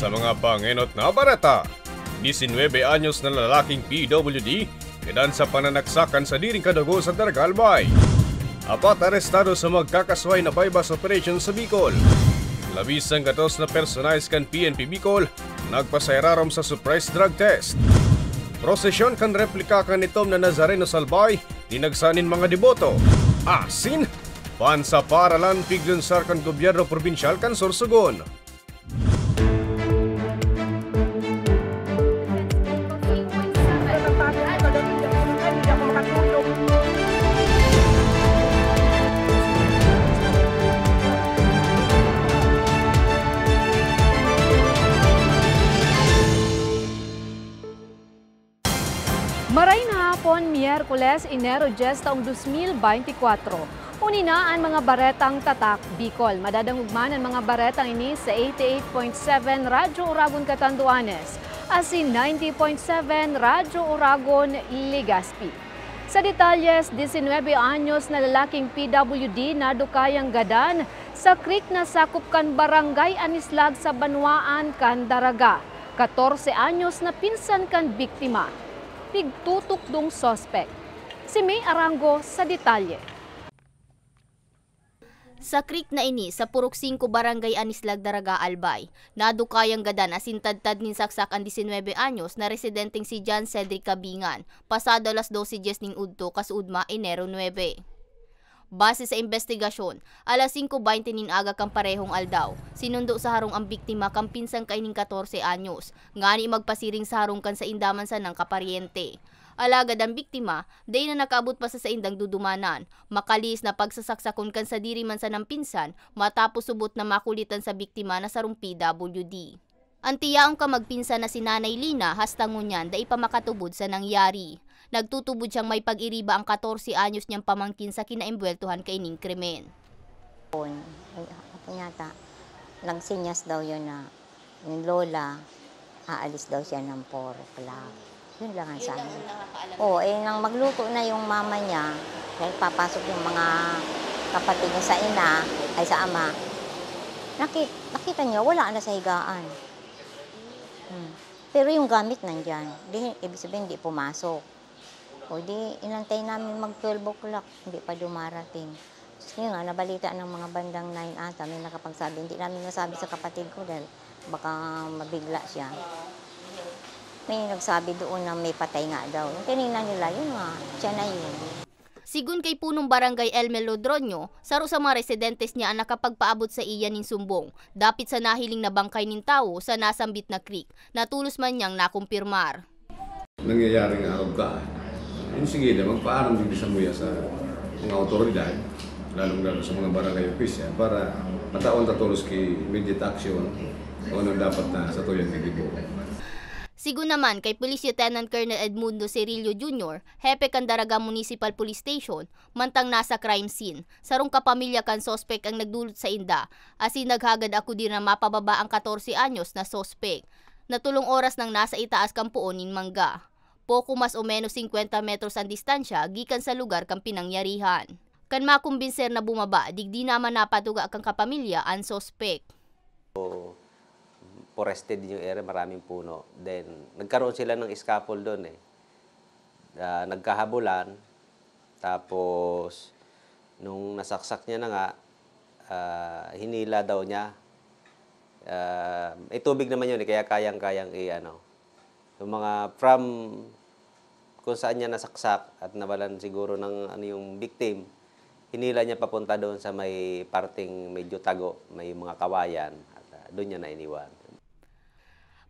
Sa mga pangenot na barata, 19 anyos na lalaking PWD kidan sa pananaksakan sa diring kadugo sa Daraga-Albay. 4 arestado sa magkakasway na bypass operation sa Bicol. Labisang gatos na personalized kan PNP Bicol nagpasairarom sa surprise drug test. Prosesyon kan replika kan itom na Nazareno Salbay dinagsanin mga deboto. Asin, pansa paralan piglunsar kan gobyerno probinsyal kan Sorsogon. Maray na hapon, Miyerkules, Enero 10 taong 2024. Unina ang mga baretang tatak Bicol. Madadangugman ang mga baretang ini sa 88.7 Radyo Uragon Catanduanes at si 90.7 Radyo Uragon Legazpi. Sa detalyes, 19 anyos na lalaking PWD na dukayang gadan sa creek na sakop kan Barangay Anislag sa Banwaan kan Daraga. 14 anyos na pinsan kan biktima. Pigtutok dong sospek. Si May Arango sa detalye. Sa creek na ini sa Purok 5 Barangay Anislag Daraga-Albay, nadukayang gadan asintadtad nin saksak ang 19 anyos na residenteng si John Cedric Cabingan, pasado alas 12:10 ning udto kasudma Enero 9. Base sa investigasyon, alas 5:20 nin aga kang parehong aldaw, sinundo sa harong ang biktima kang pinsang kaining 14 anyos, ngani magpasiring sa harong kan sa indaman sa ng kaparyente. Alagad ang biktima, day na nakaabot pa sa indang dudumanan, makalis na pagsasaksakon kan sa diri man sa ng pinsan, matapos subot na makulitan sa biktima na sarong PWD. Antiyaong ka magpinsan na si Nanay Lina, hastangon niyan, day pa makatubod sa nangyari. Nagtutubod siyang may pag-iriba ang 14 anyos niyang pamangkin sa kinaimbweltuhan kaining krimen. Ako yata, nagsinyas daw yun na yung lola, aalis daw siya ng 4 o'clock. Yun lang ang sabi. Oo, nang magluto na yung mama niya, dahil papasok yung mga kapatid niya sa ina, ay sa ama, nakita niya, wala na sa higaan. Pero yung gamit nandyan, ibig sabihin hindi pumasok. O di, inantay namin mag-12 o'clock, hindi pa dumarating. So yun nga, nabalita ng mga bandang 9 ata, may nakapagsabi. Hindi namin nasabi sa kapatid ko dahil baka mabigla siya. May nagsabi doon na may patay nga daw. Yung tinignan nila, yun nga, siya na yun. Sigun kay punong barangay Elmer Lodronyo, saro sa mga residentes niya ang nakapagpaabot sa iya ning sumbong, dapit sa nahiling na bangkay ning tao sa nasambit na creek, natulos man niyang nakumpirmar. Nangyayaring arugkaan. Yun sige na, magpaaram din sa muya sa mga otoridad, lalong-lalo sa mga barangay official, para mataon tatulos kay immediate action o ano dapat na sa tuyang tigibo. Sigun naman kay Police Lieutenant Colonel Edmundo Cirillo Jr., hepe kan Daraga Municipal Police Station, mantang nasa crime scene. Sarong kapamilya kan sospek ang nagdulot sa inda, asin naghagad ako din na mapababa ang 14 anyos na sospek. Natulong oras nang nasa itaas kan puon nin Mangga. Poko mas o menos 50 metros ang distansya gikan sa lugar kang pinangyarihan. Kan makumbinser na bumaba, digdi naman napatuga kang kapamilya ang sospek. Forested yung area, maraming puno. Then, nagkaroon sila ng scaffold doon eh. Nagkahabulan. Tapos, nung nasaksak niya na nga, hinila daw niya. Tubig naman yun eh, kaya kayang-kayang yung mga from kung saan niya nasaksak at nabalan siguro ng yung victim, hinila niya papunta doon sa may parting medyo tago, may mga kawayan at doon niya na iniwan.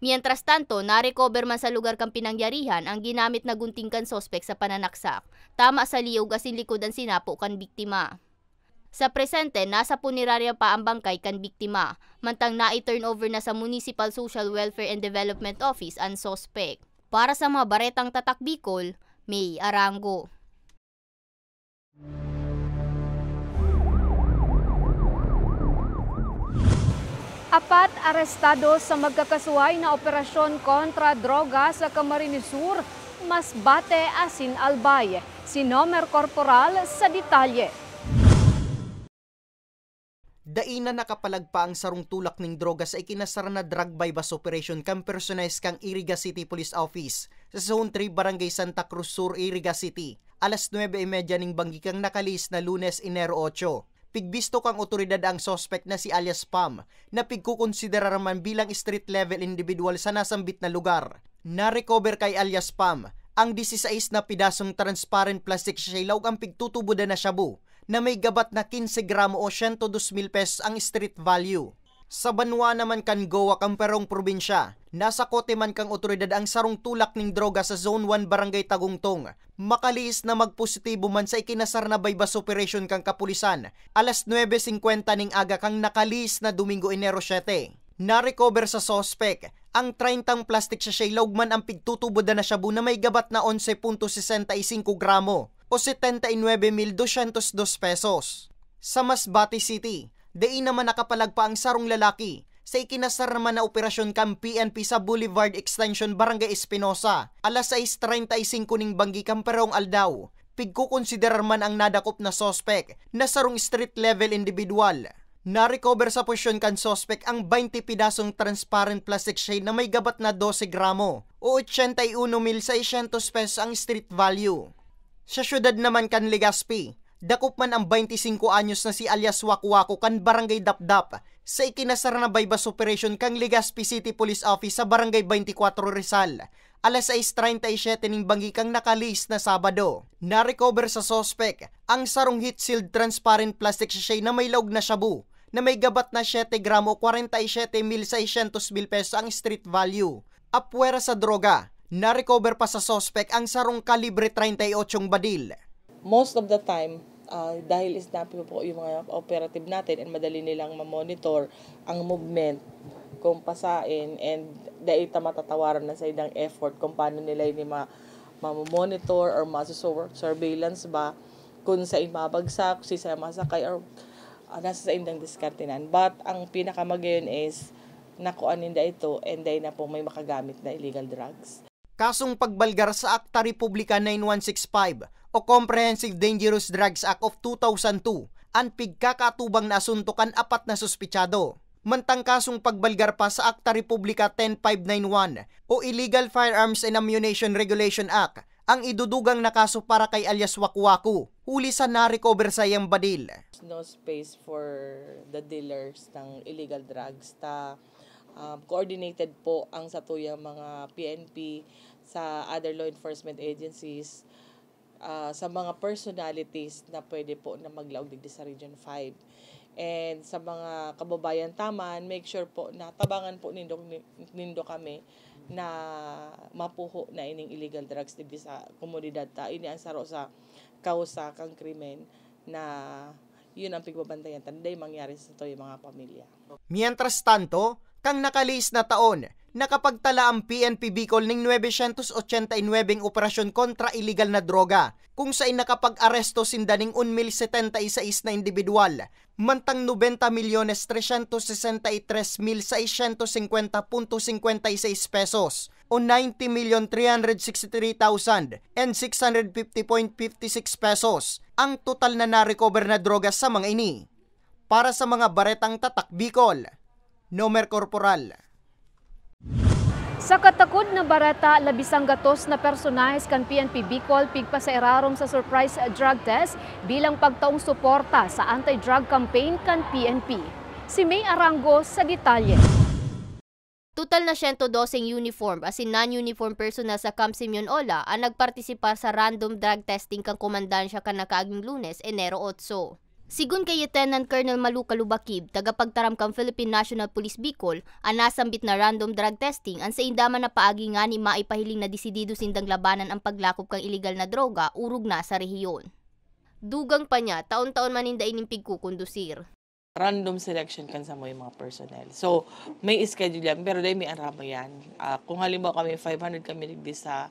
Mientras tanto, na-recover man sa lugar kang pinangyarihan ang ginamit na gunting kan sospek sa pananaksak. Tama sa liyog asin likod ang sinapo kan biktima. Sa presente, nasa punerarya pa ang bangkay kan biktima, mantang na-turnover na sa Municipal Social Welfare and Development Office ang sospek. Para sa mga baretang tatak Bicol, May Arango. Apat arestado sa magkakasuway na operasyon kontra droga sa Camarines Sur, Masbate, Asin, Albay. Si Nomer Corporal sa detalye. Daina nakapalagpa ang sarong tulak ning droga sa ikinasara na drug bypass operation kang personalis kang Iriga City Police Office sa Zone 3 Barangay Santa Cruz Sur, Iriga City. Alas 9:30 ning banggi kang nakalis na Lunes, Enero 8. Pigbisto kang otoridad ang suspect na si alias Pam na pigkukonsidera man bilang street level individual sa nasambit na lugar. Na-recover kay alias Pam ang 16 na pidasong transparent plastic shaylaw ang pigtutubudan na shabu na may gabat na 15 gramo o 102,000 pesos ang street value. Sa Banwa naman kan Goa kang Perong probinsya, nasa kote man kang otoridad ang sarong tulak ning droga sa Zone 1 Barangay Tagungtong. Makaliis na magpositibo man sa ikinasar na bypass operation kang kapulisan. Alas 9:50 ning aga kang nakaliis na Domingo, Enero 7. Na-recover sa suspect ang 30 plastic sachet logman ang pigtutubodan na shabu na may gabat na 11.65 gramo o 79,202 pesos. Sa Masbate City, diin naman nakapalagpa ang sarong lalaki sa ikinasar naman na operasyon kang PNP sa Boulevard Extension Barangay Espinosa. Alas 6:35 ning banggi kang Perong Aldaw. Pigkukonsiderar man ang nadakop na suspect na sarong street level individual. Na-recover sa posisyon kan suspect ang 20 pidasong transparent plastic shade na may gabat na 12 gramo o 81,600 pesos ang street value. Sa syudad naman kan Legazpi, dakop man ang 25 anyos na si alias Wakwako kan Barangay Dapdap sa ikinasara na bypass operation kang Legazpi City Police Office sa Barangay 24 Rizal. Alas 6:37 ning banggi kang nakalis na Sabado. Na-recover sa suspect ang sarong heat-sealed transparent plastic sachet na may log na shabu na may gabat na 7 gramo 47,600 pesos ang street value. Apwera sa droga, na-recover pa sa suspect ang sarong kalibre 38 badil. Most of the time, dahil snappy po yung mga operative natin and madali nilang ma-monitor ang movement, kung pasain, and dahil matatawaran na sa idang effort kung paano nila yung ma-monitor or surveillance ba, kung sa mabagsak, si sa masakay, or nasa sa indang diskartinan. But ang pinakamagayon is nakuaninda ito and dahil na po may makagamit na illegal drugs. Kasong pagbalgar sa Akta Republika 9165 o Comprehensive Dangerous Drugs Act of 2002 ang pigkakatubang na asuntukan 4 na suspitsado. Mantang kasong pagbalgar pa sa Akta Republika 10591 o Illegal Firearms and Ammunition Regulation Act ang idudugang na kaso para kay alias Wakwaku, huli sa na-recover sa iyang badil. No space for the dealers ng illegal drugs. Coordinated po ang satuyang mga PNP sa other law enforcement agencies, sa mga personalities na pwede po na maglaog digdi sa Region 5. And sa mga kababayan taman, make sure po na tabangan po nindo kami na mapuho na ining illegal drugs digdi sa komunidad ta. Ini ang saro sa kausa kang krimen na yun ang pigbabantayan tanday mangyari sa to'y mga pamilya. Mientras tanto, kang nakalis na taon, nakapagtala ang PNP Bicol ng 989 operasyon kontra illegal na droga, kung saan nakapag-aresto sindaning 1,076 na individual, mantang 90,363,650.56 pesos o 90,363,650.56 pesos ang total na na-recover na droga sa mga ini. Para sa mga baretang tatak Bicol, Nomer Corporal. Sa katakod na barata, labisang gatos na personahes kan PNP Bicol pigpa sa irarom sa surprise drug test bilang pagtaong suporta sa anti-drug campaign kan PNP. Si May Arango sa detalye. Total na 112 uniform as in non-uniform personnel sa Camp Simeon Ola ang nagpartisipar sa random drug testing kang komandansya kan nakaaging Lunes, Enero 8. Sigun kay Lieutenant Colonel Maluca Lubakib, tagapagtaram kang Philippine National Police Bicol, ang nasambit na random drug testing ang sa indama na paagi nga ni maipahiling na desidido sindang labanan ang paglakop kang illegal na droga urog na sa rehiyon. Dugang pa niya, taon-taon maninda inimpig kukundusir. Random selection kan sa mga personnel. So, may schedule yan, pero dahil may arama yan. Kung halimbawa kami, 500 kami digdi sa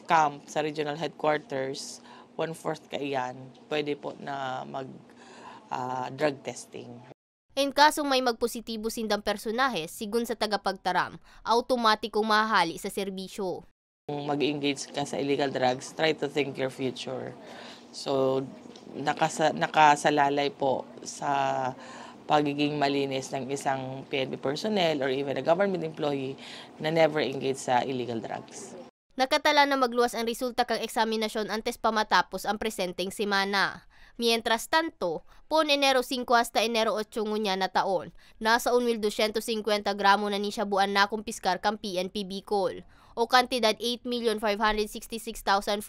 camp, sa regional headquarters, 1/4 ka iyan, pwede po na drug testing. In kasong may magpositibo sindang personahe, sigun sa tagapagtaram, automatikong mahahali sa serbisyo. Kung mag-engage ka sa illegal drugs, try to think your future. So, nakasalalay po sa pagiging malinis ng isang PNP personnel or even a government employee na never engage sa illegal drugs. Nakatala na magluwas ang resulta kang eksaminasyon antes pa matapos ang presenteng semana. Mientras tanto, pon Enero 5 hasta Enero 8 ngunya na taon, nasa 1,250 gramo na ni siya buwan na kumpiskar kang PNP Bicol o kantidad 8,566,436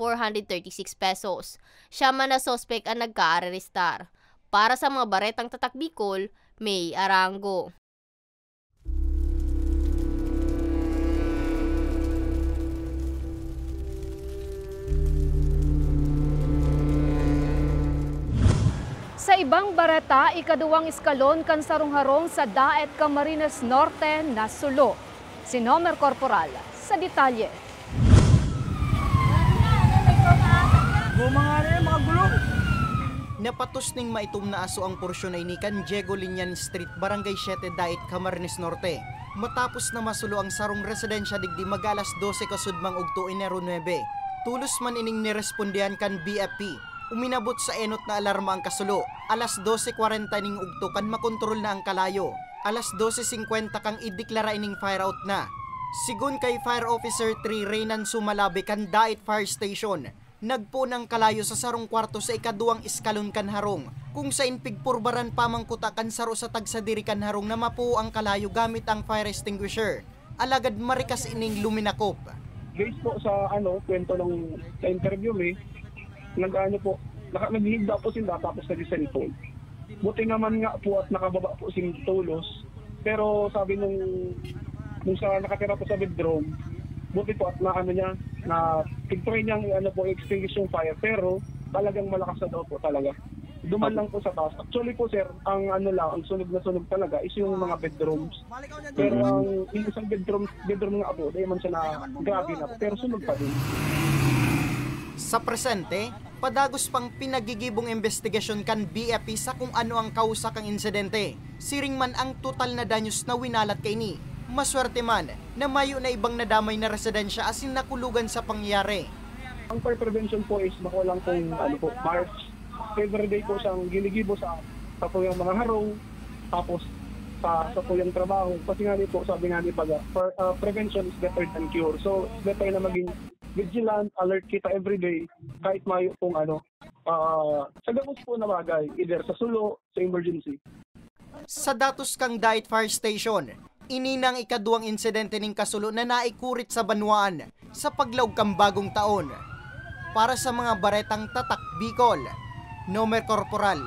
pesos. Siya man na sospek ang nagka-arestar. Para sa mga baretang tatak Bicol, May Arango. Sa ibang bareta, ikaduwang iskalon kan sarong-harong sa Daet Camarines Norte na sulo. Si Nomer Corporal sa detalye. Napatos ning maitom na aso ang porsyon ay ni kan Diego Linian Street, Barangay 7, Daet, Camarines Norte. Matapos na masulo ang sarong residensya digdi mag-alas 12 kasudmang ugto Enero 9. Tulos man ining nirespondihan kan BFP. Uminabot sa enot na alarma ang kasulo. Alas 12:40 ning ugto kan makontrol na ang kalayo. Alas 12:50 kang ideklara ining fire out na. Sigun kay Fire Officer 3 Reynan Sumalabe kan Daet Fire Station, nagpo ng kalayo sa sarong kwarto sa ikaduwang iskalon kan harong, kung sa inpigpurbaran pamangkuta kan saro sa tagsadiri kan harong na mapuo ang kalayo gamit ang fire extinguisher. Alagad marikas ining luminakop. Based po sa kwento ng sa interview naghihigda po sila tapos nag-cellphone. Buti naman nga po at nakababa po sing tulos. Pero sabi nung sa nakatira po sa bedroom, buti po at na tigtry niyang extinguish yung fire, pero talagang malakas na daw po talaga. Duman lang po sa taas. Actually po sir, ang sunog na sunog talaga is yung mga bedrooms. Pero ang isang bedroom nga po, dahil man siya na grabe na, pero sunog pa din. Sa presente, padagos pang pinagigibong investigasyon kan BFP sa kung ano ang kausa kang insidente. Siring man ang total na danyos na winalat kay ni. Maswerte man na mayo na ibang nadamay na residensya asin nakulugan sa pangyayari. Ang fire prevention po is bako lang kung March. Every day po siyang giligibo sa po yung mga harong, tapos sa po yung trabaho. Kasi nga po, sabi nga ni Paga, prevention is better than cure. So, better na maging vigilant, alert kita everyday, kahit mayo kung sa gabos po na bagay, either sa sulo, sa emergency. Sa datos kang Daet Fire Station, ininang ikaduwang insidente ning kasulo na naikurit sa Banwaan sa paglaog kang bagong taon. Para sa mga baretang tatak Bicol, Nomer Corporal.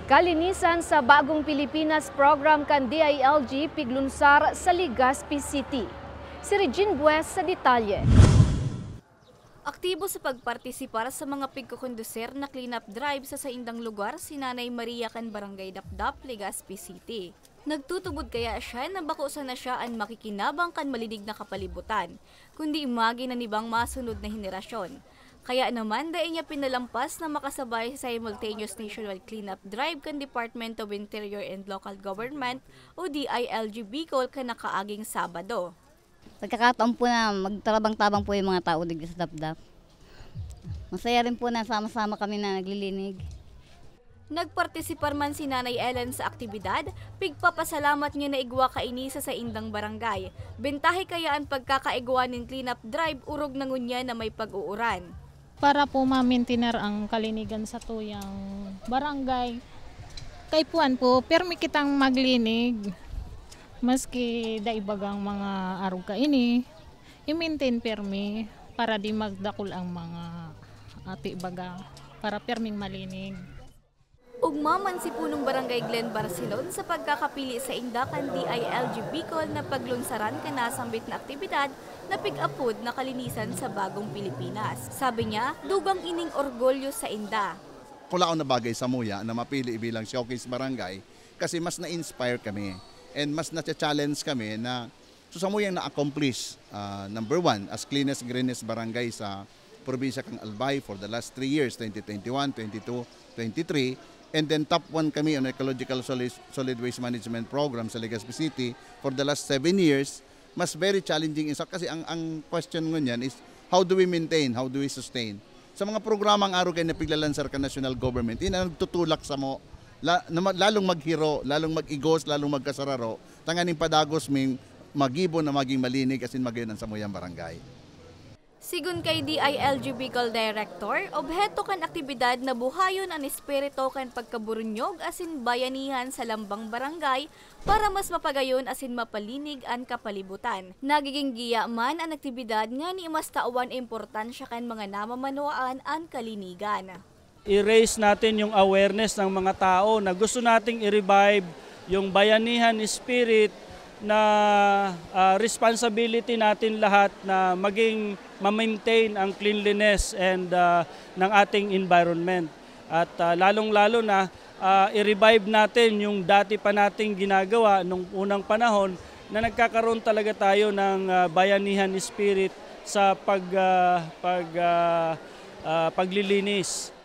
Kalinisan sa Bagong Pilipinas program kan DILG piglunsar sa Legazpi City. Si Regine Bues sa detalye. Aktibo sa pagpartisipar sa mga pigkukonduser na clean-up drive sa saindang lugar si Nanay Maria kan Barangay Dapdap, Legazpi City. Nagtutubod kaya siya na bako sana siya ang makikinabang kan malinig na kapalibutan, kundi imagi na nibang masunod na henerasyon. Kaya naman dahil niya pinalampas na makasabay sa simultaneous nationwide cleanup drive kan Department of Interior and Local Government o DILG Bicol kan nakaaging Sabado. Pagkakataon po na magtarabang-tabang po yung mga tao dito sa Dapdap. Masaya rin po na sama-sama kami na naglilinig. Nagpartisipar man si Nanay Ellen sa aktibidad, pigpapasalamat niya na igwa kainisa sa indang barangay. Bentahe kaya ang pagkakaigwa ng cleanup drive urog na ngunya na may pag-uuran. Para po ma-maintainer ang kalinigan sa tuyang barangay. Kay puan po, permi kitang maglinig. Maski daibagang mga arog ka ini, i-maintain permi para di magdakul ang mga ati baga para perming malinig. Ugmaman si punong barangay Glen Barcelon sa pagkakapili sa Indakan DILG Bicol na paglunsaran ka nasambit na aktibidad na pig-upod na kalinisan sa Bagong Pilipinas. Sabi niya, dugang ining orgulyo sa Inda. Kulaon na bagay sa Muya na mapili bilang showcase barangay kasi mas na-inspire kami and mas na-challenge kami na sa Muyang na-accomplish. Number one, as cleanest, greenest barangay sa probinsya kang Albay for the last 3 years, 2021, 22, 23. And then top 1 kami on ecological solid waste management program sa Legazpi City for the last 7 years. Mas very challenging isa kasi ang question ngunyan is how do we maintain, how do we sustain? sa mga programang araw kay napiglalansar ka national government, ina nagtutulak sa mo, lalong maghiro, lalong mag-igos, lalong magkasararo, tanganing padagos ming magibo na maging malinig asin magayon ang samuyang barangay. Sigun kay DILG Bicol Director, obheto kan aktibidad na buhayon ang espiritu kan pagkaburunyog asin bayanihan sa lambang barangay para mas mapagayon asin mapalinig ang kapalibutan. Nagiging giya man ang aktibidad nga ni mas tawan importansya kan mga namamanuan ang kalinigan. I-raise natin yung awareness ng mga tao na gusto nating i-revive yung bayanihan spirit na responsibility natin lahat na maging ma-maintain ang cleanliness and ng ating environment. At lalong-lalo na i-revive natin yung dati pa nating ginagawa nung unang panahon na nagkakaroon talaga tayo ng bayanihan spirit sa paglilinis.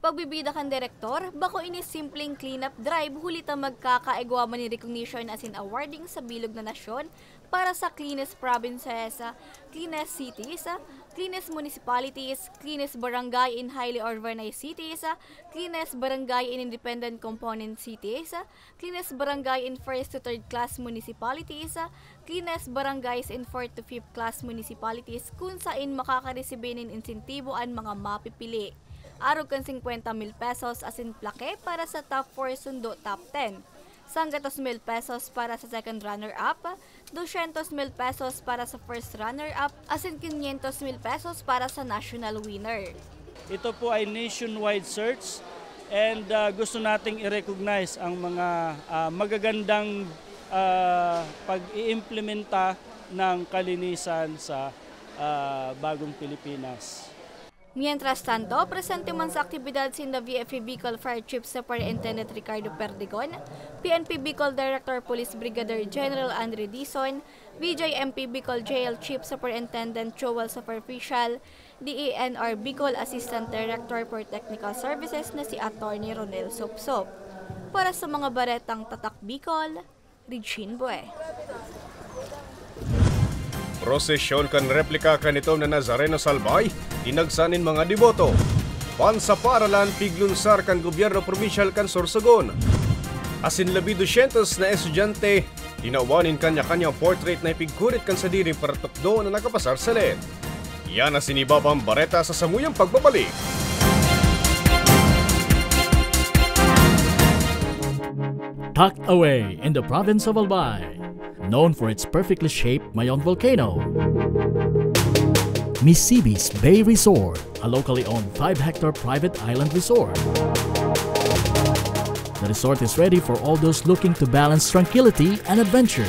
Pagbibida kan direktor, bako ini simpleng cleanup drive hulita magkakaegwa man ni recognition as in awarding sa bilog na nasyon para sa cleanest provinces, cleanest cities, cleanest municipalities, cleanest barangay in highly urbanized cities, cleanest barangay in independent component cities, cleanest barangay in 1st to 3rd class municipalities, cleanest barangays in 4th to 5th class municipalities kung saan makakaresibin ng insentibo ang mga mapipili. Arog kan 50,000 pesos asin plaque para sa top 4 sundo top 10. 100,000 pesos para sa second runner-up, 200,000 pesos para sa first runner-up, asin 500,000 pesos para sa national winner. Ito po ay nationwide search and gusto nating i-recognize ang mga magagandang pag-iimplementa ng kalinisan sa bagong Pilipinas. Mientras tanto, presente man sa aktibidad sin the VFA Bicol Fire Chief Superintendent Ricardo Perdigon, PNP Bicol Director Police Brigadier General Andre Dizon, BJMP Bicol Jail Chief Superintendent Joel Superficial, DENR Bicol Assistant Director for Technical Services na si Attorney Ronel Sopsop. Para sa mga baretang Tatak Bicol, Regine Bue. Prosesyon kan replika kanito na Nazareno Salbay, tinagsanin mga deboto. Pan sa paaralan, piglunsar kan gobyerno provincial kan Sorsogon. Asin labi 200 na estudyante, tinawanin kanya-kanyang portrait na ipigkurit kan sa diri para tukdo na nakapasar sa LED. Yan na sinibabang bareta sa samuyang pagbabalik. Tucked away in the province of Albay, known for its perfectly shaped Mayon volcano, Misibis Bay Resort, a locally owned 5-hectare private island resort. The resort is ready for all those looking to balance tranquility and adventure.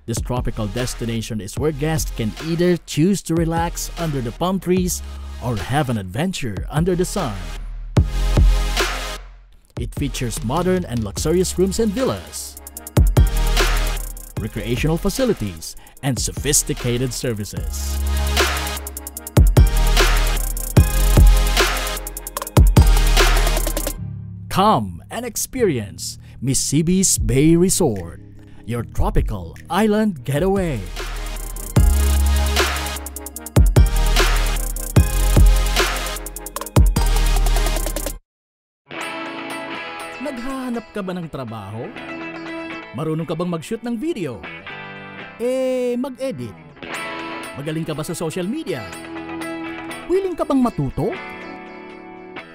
This tropical destination is where guests can either choose to relax under the palm trees or have an adventure under the sun. It features modern and luxurious rooms and villas, recreational facilities, and sophisticated services. Come and experience Misibis Bay Resort, your tropical island getaway. Naghahanap ka ba ng trabaho? Marunong ka bang mag-shoot ng video? Mag-edit? Magaling ka ba sa social media? Willing ka bang matuto?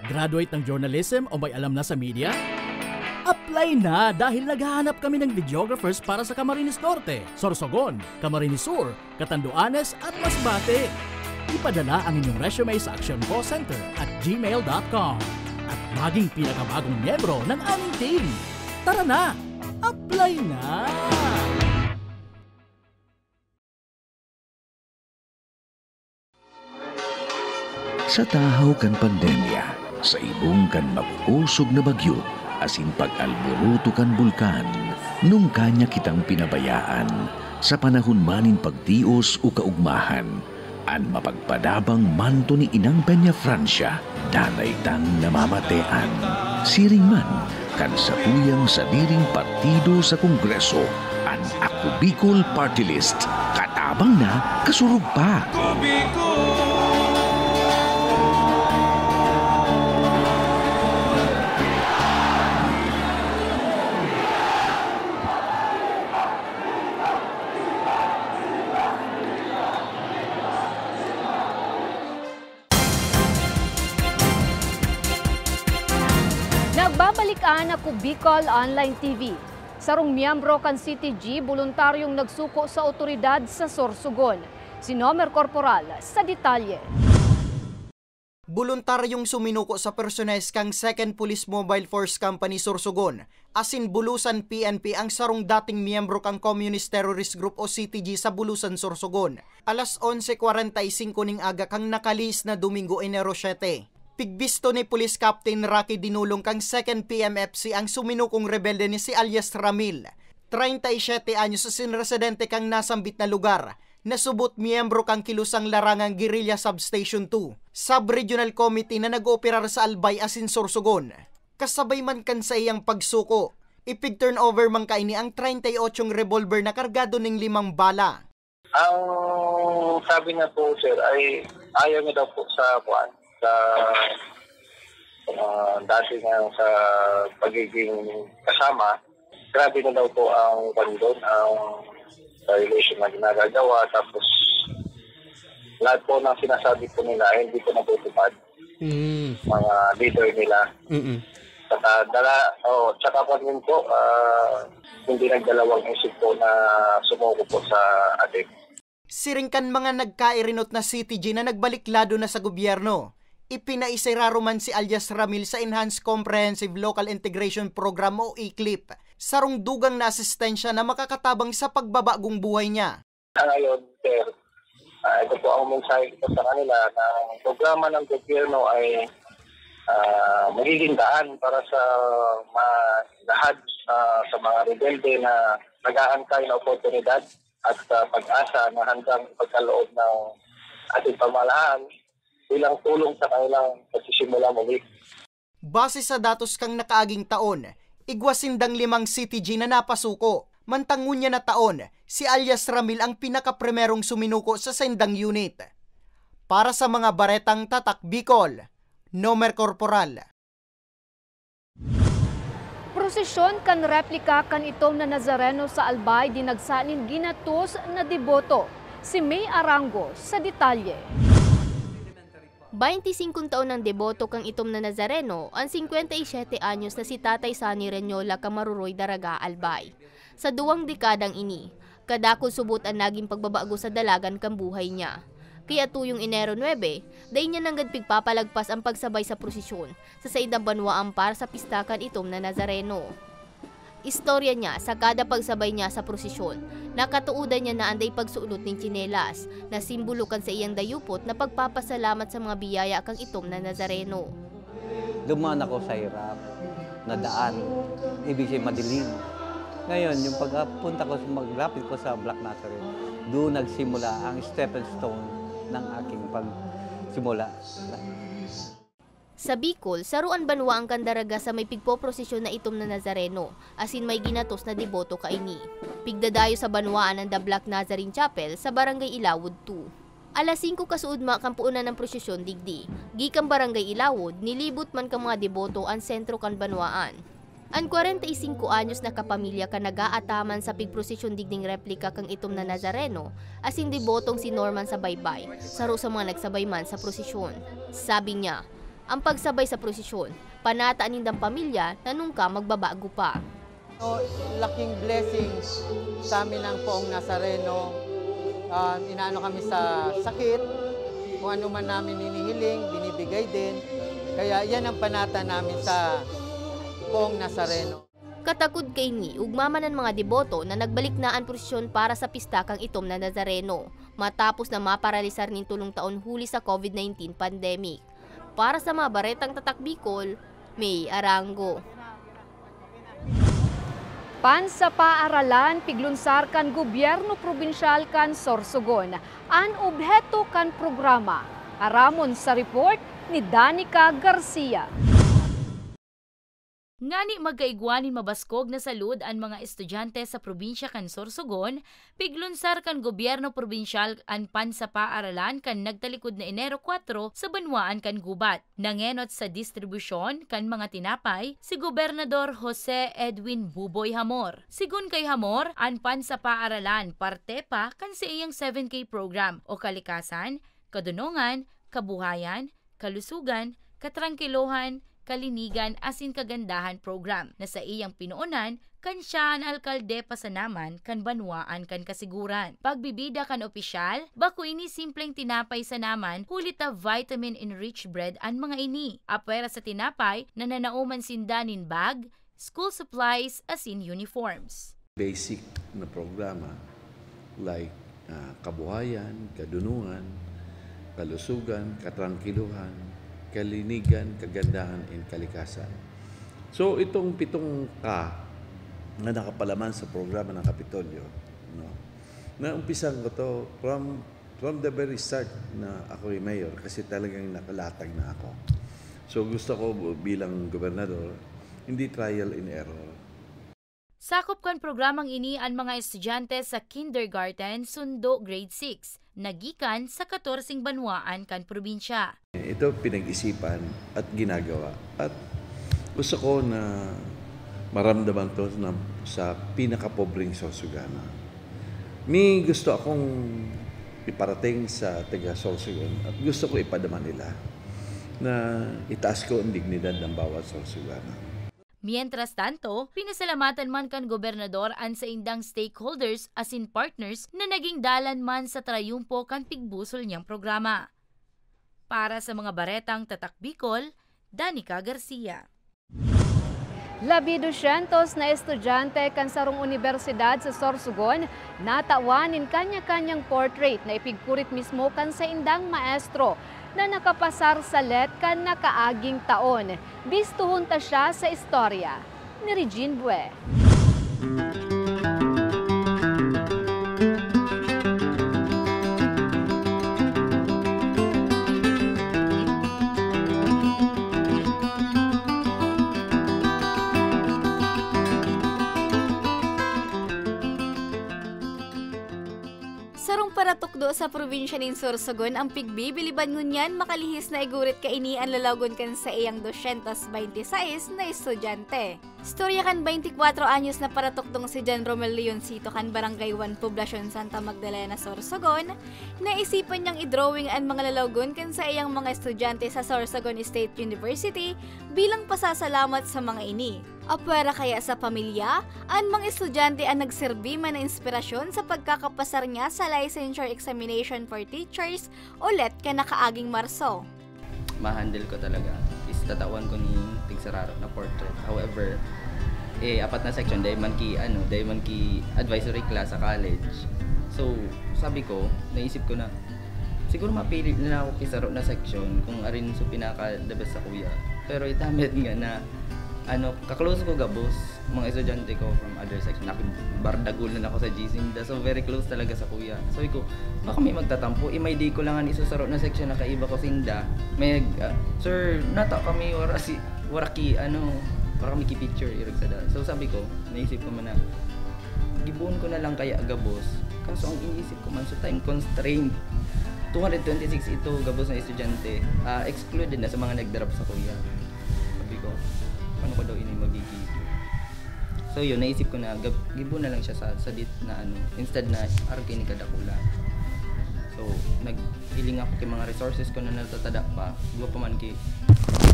Graduate ng journalism o may alam na sa media? Apply na dahil naghahanap kami ng videographers para sa Camarines Norte, Sorsogon, Camarines Sur, Catanduanes at Masbate. Ipadala ang inyong resume sa actioncallcenter@gmail.com at maging pinakabagong miyembro ng aming team. Tara na! Apply na! Sa tahaw kan pandemya, sa ibong kan mapusog na bagyo, asin pag-alboruto kan bulkan, nung kanya kitang pinabayaan, sa panahon manin pagtios o kaugmahan, an mapagpadabang manto ni Inang Peña Francia, danay tang namamatean. Siring man, kan sa tuyang sa diring partido sa Kongreso, an Ako Bicol Party List, katabang na kasurog pa. kan ako Bicol Online TV. Sarong miyembro kan CTG voluntaryong nagsuko sa otoridad sa Sorsogon. Si Nomer Corporal sa detalye. Voluntaryong suminuko sa personalis kang 2nd Police Mobile Force Company Sorsogon. Asin Bulusan PNP ang sarong dating miyembro kang Communist Terrorist Group o CTG sa Bulusan, Sorsogon. Alas 11:45 ning aga kang nakalis na Domingo, Enero 7. Pigbisto ni Police Captain Rocky Dinulong kang 2nd PMFC ang suminukong rebelde ni si alias Ramil. 37 anyos sa sinresidente kang nasambit na lugar. Nasubot miyembro kang kilusang larangang Guerrilla Substation 2, Sub-Regional Committee na nag-ooperar sa Albay asin Sorsogon. Kasabay man kan sa iyang pagsuko, ipig-turnover man kaini ang 38 revolver na kargado ning 5 bala. Ang sabi na po sir ay ayaw niya daw po sa dati nga sa pagiging kasama. Grabe na daw po ang kondon, ang violation na ginagawa, tapos lahat po ng sinasabi po nila ay hindi po natutupad. Mga leader nila. Tsaka po rin po, hindi nagdalawang isip po na sumuko po sa atin. Siringkan mga nagkairinot na CTG na nagbaliklado na sa gobyerno. Ipinaisiraro man si alias Ramil sa Enhanced Comprehensive Local Integration Program o ECLIP. Sarong dugang na asistensya na makakatabang sa pagbabagong buhay niya. Ngayon, sir, ito po ang mensahe ko sa kanila na ang programa ng gobyerno ay magiging daan para sa lahat sa mga rebelde na nag-aantay na oportunidad at pag-asa na handang ipagkaloob ng ating pamahalaan bilang tulong sa kanilang pagsisimula muli. Base sa datos kang nakaaging taon, igwasindang 5 CTG na napasuko. Mantangunya na taon, si alias Ramil ang pinakaprimerong suminuko sa sendang unit. Para sa mga baretang tatak Bicol, Nomer Corporal. Prosesyon kan replika kan itom na Nazareno sa Albay dinagsanin ginatos na deboto. Si May Arango sa detalye. 25 taon ng deboto kang itom na Nazareno ang 57 anyos na si Tatay Sani Renyola Kamaruroy Daraga Albay. Sa 2 dekadang ini, kadakol subot ang naging pagbabago sa dalagan kang buhay niya. Kaya tuyong Enero 9, dahi niya nanggad pigpapalagpas ang pagsabay sa prosesyon sa saidang banwaan para sa pistakan itom na Nazareno. Istorya niya sa kada pagsabay niya sa prosesyon, nakatuudan niya na anday pagsuulot ng tsinelas na simbolo kan sa iyang dayupot na pagpapasalamat sa mga biyaya kang itom na Nazareno. Dumaan ako sa hirap na daan, ibig siya madilim. Ngayon, yung pagpunta ko, maglapit ko sa Black Nazarene, doon nagsimula ang stepping stone ng aking pagsimula. Sa Bicol, saruan banwa ang kandaraga sa may pigpoprosesyon na itom na Nazareno, asin may ginatos na deboto kaini. Pigdadayo sa banwaan ng The Black Nazarene Chapel sa Barangay Ilawod 2. Alas 5 kasuudma kan puunan ng prosesyon digdi. Gikang Barangay Ilawod, nilibot man kang mga deboto ang sentro kan banwaan. Ang 45 anyos na kapamilya ka nag-aataman sa pigprosesyon digding replika kang itom na Nazareno, asin debotong si Norman sa baybay, saro sa mga nagsabay man sa prosesyon. Sabi niya, ang pagsabay sa prosesyon, panataan nindang pamilya na nungka magbabago pa. Laking blessings sa amin ng Poong Nazareno. Inaano kami sa sakit, kung ano man namin hinihiling, binibigay din. Kaya yan ang panata namin sa Poong Nazareno. Katakod kay ni, ugmama ng mga deboto na nagbalik na ang prosesyon para sa pistakang itom na Nazareno, matapos na maparalisar nin tulong taon huli sa COVID-19 pandemic. Para sa mga baretang tatak Bicol, May Arango. Pan sa paaralan, piglunsar kan gobyerno probinsyal kan Sorsogon. An obheto kan programa. Aramon sa report ni Danica Garcia. Ngani magkaigwanin mabaskog na salud ang mga estudyante sa probinsya kan Sorsogon, piglunsar kan gobyerno probinsyal ang pan sa paaralan kan nagtalikod na Enero 4 sa banwaan kan gubat. Nangenot sa distribusyon kan mga tinapay si Gobernador Jose Edwin Buboy Hamor. Sigun kay Hamor, ang pan sa paaralan parte pa kan sa iyang 7K program o kalikasan, kadunongan, kabuhayan, kalusugan, katrangkilohan, Kalinigan asin Kagandahan program na sa iyang pinuunan kan siya ang alkalde pasanaman kan banwaan kan kasiguran. Pagbibida kan opisyal, bako ini simpleng tinapay sa naman hulit a vitamin-enriched bread an mga ini. Apwera sa tinapay, nananauman sindanin bag, school supplies asin uniforms. Basic na programa like kabuhayan, kadunungan, kalusugan, katrankiluhan, kalinigan, kagandahan, and kalikasan. So itong 7 na nakapalaman sa programa ng Kapitolyo, no? Naumpisan ko to from the very start na ako ay mayor kasi talagang nakalatag na ako. So gusto ko bilang gobernador, hindi trial and error. Sakop kan programang ini ang mga estudyante sa kindergarten sundo grade 6, nagikan sa 14 banwaan kan probinsya. Ito pinag-isipan at ginagawa at gusto ko na maramdaman to sa pinakapobreng Sorsogon. May gusto akong iparating sa taga Sorsogon at gusto ko ipadama nila na itaas ko ang dignidad ng bawat Sorsogon. Mientras tanto, pinasalamatan man kan gobernador an sa indang stakeholders asin partners na naging dalan man sa trayumpo kan pigbusol niyang programa. Para sa mga baretang Tatak Bicol, Danica Garcia. 200 na estudyante kan sarong universidad sa Sorsogon natawanin kanya-kanyang portrait na ipigkurit mismo kan sa indang maestro na nakapasar sa let kan nakaaging taon. Bistuhon ta siya sa istorya ni Regine Bue. Sarong paratukdo sa probinsya ng Sorsogon ang pigbibiliban ngunyan makalihis na igurit kaini ang lalagon kan sa iyang 226 na estudyante. Storya kan 24 anyos na paratukdong si John Romel Leoncito kan Barangay 1 Poblacion Santa Magdalena, Sorsogon, naisipan niyang i-drawing ang mga lalagon kan sa iyang mga estudyante sa Sorsogon State University bilang pasasalamat sa mga ini. Apwera kaya sa pamilya, ang mga estudyante ang nagserbi man na inspirasyon sa pagkakapasar niya sa licensure examination for teachers o let ka nakaaging Marso. Ma-handle ko talaga is tatawan ko ni tigsararo na portrait. However, apat na section dahil man ki advisory class sa college. So, sabi ko, naisip ko na siguro mapili na ako kisaro na section kung arin so pinaka-the best sa kuya. Pero itamit nga na kaklose ko gabos mga estudyante ko from other section. Bardagul na ako sa GC. So very close talaga sa kuya. So ko, baka may magtatampo. May di ko lang ang isusaro na section na kaiba ko sinda. May, sir, nata kami waraki, para kami ki-picture irag sa daan. So sabi ko, naisip ko man na, gibuon ko na lang kaya gabos. Kaso ang iniisip ko man, so time constraint. 226 ito gabos na estudyante. Excluded na sa mga nagdarap sa kuya. Sabi ko, paano ko daw ini magiging? So yun, naisip ko na gibo na lang siya sa dit na instead na araw kini kadakula. So nag-iling ako kay mga resources ko na natatada pa. Duwa pa man ki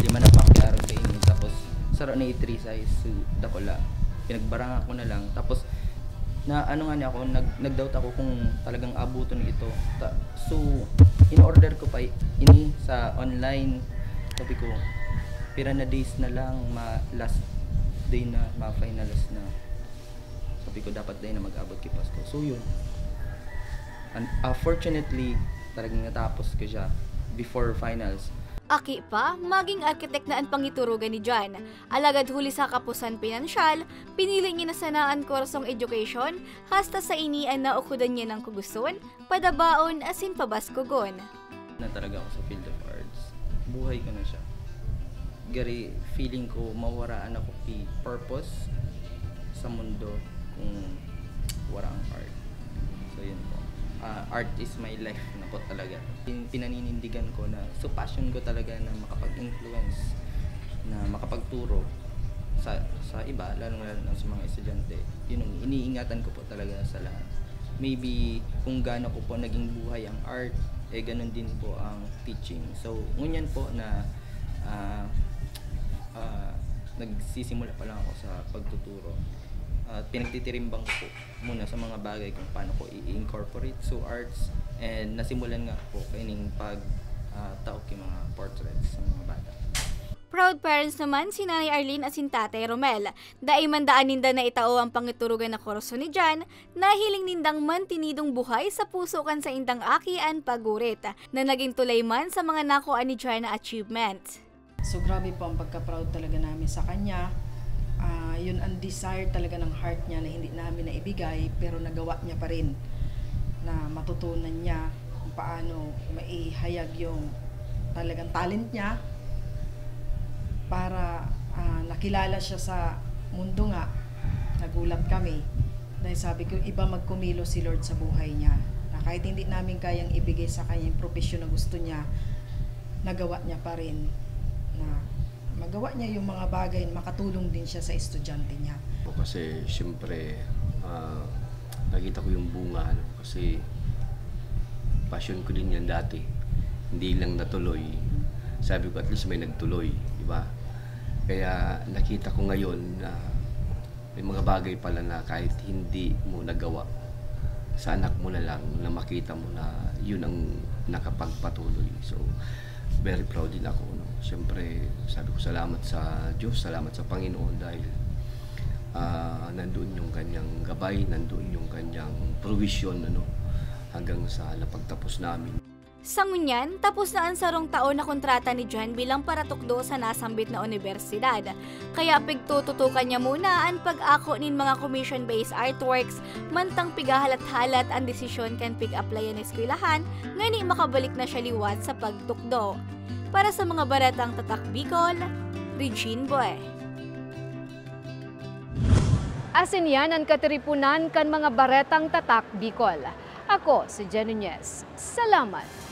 lima na pa kay araw kay ini. Tapos saro na i3 size so dakula. Pinagbarang ako na lang. Tapos na nga niya ako, nag-doubt ako kung talagang abuton ito. So in order ko pa ini sa online. Sabi ko, pira na days na lang, last day na, ma-finalist na. Sabi ko, dapat day na mag-abot kay Pasko. So yun. And fortunately, talagang natapos ko siya before finals. Aki pa, maging arkitek na ang pangiturugan ni John. Alagad huli sa kapusan pinansyal, pinili niya na sanaan kursong education, hasta sa inian na ukudan niya ng kuguson, padabaon asin pabaskogon. Na talaga ako sa field of arts. Buhay ko na siya. Gari feeling ko mawaraan ako purpose sa mundo kung wala ang art. So yun po. Art is my life na po talaga. Pinaninindigan ko na, so passion ko talaga na makapag-influence, na makapagturo sa iba, lalo na sa mga estudyante. Yun ang iniingatan ko po talaga sa lahat. Maybe kung gaano ko po naging buhay ang art, ganun din po ang teaching. So ngunyan po na nagsisimula pa lang ako sa pagtuturo. Pinagtitirimbang ko po muna sa mga bagay kung paano ko i-incorporate so arts, and nasimulan nga po kaning pag-taok yung mga portraits sa mga bata. Proud parents naman si Nanay Arlene at si Tatay Romel. Daay mandaan ninda na itao ang pangiturugan na korso ni Jan, na hiling nindang mantinidong buhay sa puso kan sa indang akian pagurit, na naging tulay man sa mga nakuha ni Jan na achievement. So grabe po ang pagka-proud talaga namin sa kanya. Yun ang desire talaga ng heart niya na hindi namin naibigay, pero nagawa niya pa rin, na matutunan niya kung paano maihayag yung talagang talent niya para nakilala siya sa mundo nga. Nagulat kami dahil sabi ko, iba magkumilo si Lord sa buhay niya, na kahit hindi namin kayang ibigay sa kanya yung profesyon na gusto niya, nagawa niya pa rin na magawa niya yung mga bagay, makatulong din siya sa estudyante niya. Kasi siyempre nakita ko yung bunga, kasi passion ko din yan dati, hindi lang natuloy. Sabi ko at least may nagtuloy, di ba? Kaya nakita ko ngayon na may mga bagay pala na kahit hindi mo nagawa, sa anak mo na lang na makita mo na yun ang nakapagpatuloy. So very proud din ako, no? Siyempre sabi ko salamat sa Diyos, salamat sa Panginoon dahil nandoon yung kanyang gabay, nandoon yung kanyang provision, ano, hanggang sa napagtapos namin. Sa ngunyan, tapos na ang sarong taon na kontrata ni Jan bilang paratukdo sa nasambit na universidad. Kaya pigtututukan niya muna ang pag-ako nin mga commission-based artworks, mantang pigahalat-halat ang desisyon kan pig-applyan ng eskwelahan, ngani makabalik na siya liwat sa pagtukdo. Para sa mga baretang Tatak Bicol, Regine Boy. Asin yan ang katiripunan kan mga baretang Tatak Bicol. Ako si Jen Nunez. Salamat!